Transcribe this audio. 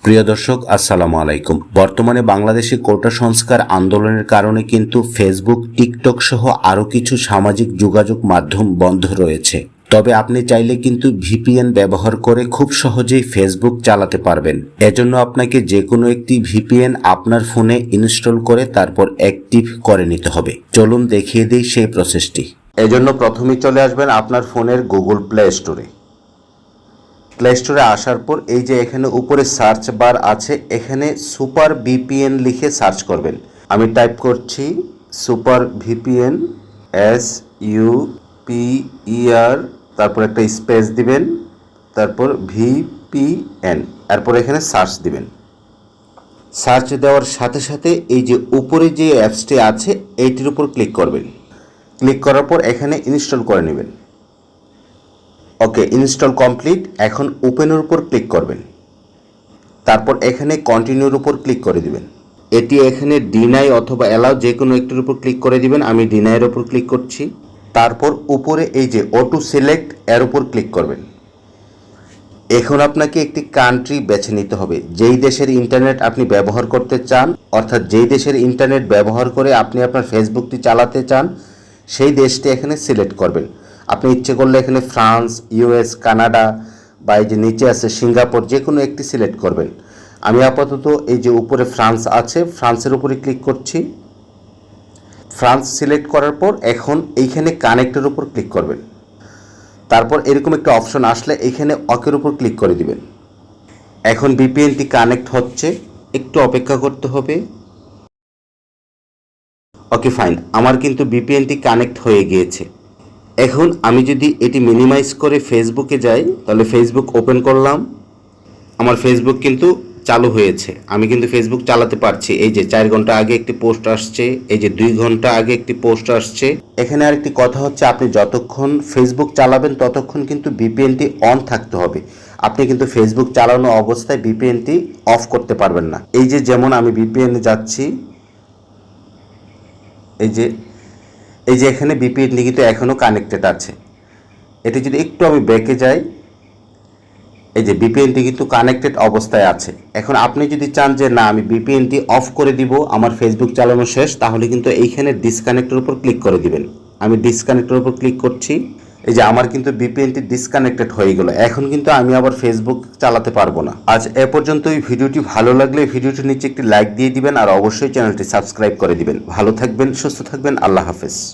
প্রিয় দর্শক, আসসালামু আলাইকুম। বর্তমানে বাংলাদেশে কোটা সংস্কার আন্দোলনের কারণে কিন্তু ফেসবুক, টিকটক সহ আরও কিছু সামাজিক যোগাযোগ মাধ্যম বন্ধ রয়েছে। তবে আপনি চাইলে কিন্তু ভিপিএন ব্যবহার করে খুব সহজেই ফেসবুক চালাতে পারবেন। এজন্য আপনাকে যে কোনো একটি ভিপিএন আপনার ফোনে ইনস্টল করে তারপর অ্যাক্টিভ করে নিতে হবে। চলুন দেখিয়ে দিই সেই প্রসেসটি। এজন্য প্রথমেই চলে আসবেন আপনার ফোনের গুগল প্লে স্টোরে। প্লে স্টোরে আসার পর এই যে এখানে উপরে সার্চ বার আছে, এখানে সুপার ভিপিএন লিখে সার্চ করবেন। আমি টাইপ করছি সুপার ভিপিএন, SUPER, তারপর একটা স্পেস দিবেন, তারপর VPN, এরপর এখানে সার্চ দিবেন। সার্চ দেওয়ার সাথে সাথে এই যে উপরে যে অ্যাপসটি আছে এইটির উপর ক্লিক করবেন। ক্লিক করার পর এখানে ইনস্টল করে নেবেন। ওকে, ইনস্টল কমপ্লিট। এখন ওপেনের উপর ক্লিক করবেন, তারপর এখানে কন্টিনিউর উপর ক্লিক করে দিবেন। এটি এখানে ডিনাই অথবা অ্যালাউ যে কোনো একটির উপর ক্লিক করে দিবেন। আমি ডিনাইয়ের উপর ক্লিক করছি। তারপর উপরে এই যে অটো সিলেক্ট এর উপর ক্লিক করবেন। এখন আপনাকে একটি কান্ট্রি বেছে নিতে হবে, যেই দেশের ইন্টারনেট আপনি ব্যবহার করতে চান, অর্থাৎ যেই দেশের ইন্টারনেট ব্যবহার করে আপনি আপনার ফেসবুকটি চালাতে চান সেই দেশটি এখানে সিলেক্ট করবেন। আপনি ইচ্ছে করলে এখানে ফ্রান্স, US, কানাডা বা এই যে নিচে আছে সিঙ্গাপুর, যে কোনো একটি সিলেক্ট করবেন। আমি আপাতত এই যে উপরে ফ্রান্স আছে, ফ্রান্সের উপরে ক্লিক করছি। ফ্রান্স সিলেক্ট করার পর এখন এইখানে কানেক্টের উপর ক্লিক করবেন। তারপর এরকম একটা অপশন আসলে এখানে ওকের উপর ক্লিক করে দিবেন। এখন ভিপিএনটি কানেক্ট হচ্ছে, একটু অপেক্ষা করতে হবে। ওকে ফাইন, আমার কিন্তু ভিপিএনটি কানেক্ট হয়ে গিয়েছে। এখন আমি যদি এটি মিনিমাইজ করে ফেসবুকে যাই, তাহলে ফেসবুক ওপেন করলাম, আমার ফেসবুক কিন্তু চালু হয়েছে। আমি কিন্তু ফেসবুক চালাতে পারছি। এই যে 4 ঘন্টা আগে একটি পোস্ট আসছে, এই যে 2 ঘন্টা আগে একটি পোস্ট আসছে। এখানে আরেকটি কথা হচ্ছে, আপনি যতক্ষণ ফেসবুক চালাবেন ততক্ষণ কিন্তু ভিপিএনটি অন থাকতে হবে। আপনি কিন্তু ফেসবুক চালানো অবস্থায় ভিপিএনটি অফ করতে পারবেন না। এই যে যেমন আমি ভিপিএনে যাচ্ছি, এই যে এখানে ভিপিএনটি কিন্তু এখনও কানেক্টেড আছে। এটি যদি একটু আমি ব্যাকে যাই, এই যে ভিপিএনটি কিন্তু কানেক্টেড অবস্থায় আছে। এখন আপনি যদি চান যে না আমি ভিপিএনটি অফ করে দিব, আমার ফেসবুক চালানো শেষ, তাহলে কিন্তু এইখানে ডিসকানেক্টের উপর ক্লিক করে দিবেন। আমি ডিসকানেক্টের উপর ক্লিক করছি। এই যে আমার কিন্তু ভিপিএনটি ডিসকানেক্টেড হয়ে গেল। এখন কিন্তু আমি আবার ফেসবুক চালাতে পারবো না। আজ এ পর্যন্ত। এই ভিডিওটি ভালো লাগলে ভিডিওটির নিচে একটি লাইক দিয়ে দিবেন আর অবশ্যই চ্যানেলটি সাবস্ক্রাইব করে দিবেন। ভালো থাকবেন, সুস্থ থাকবেন। আল্লাহ হাফেজ।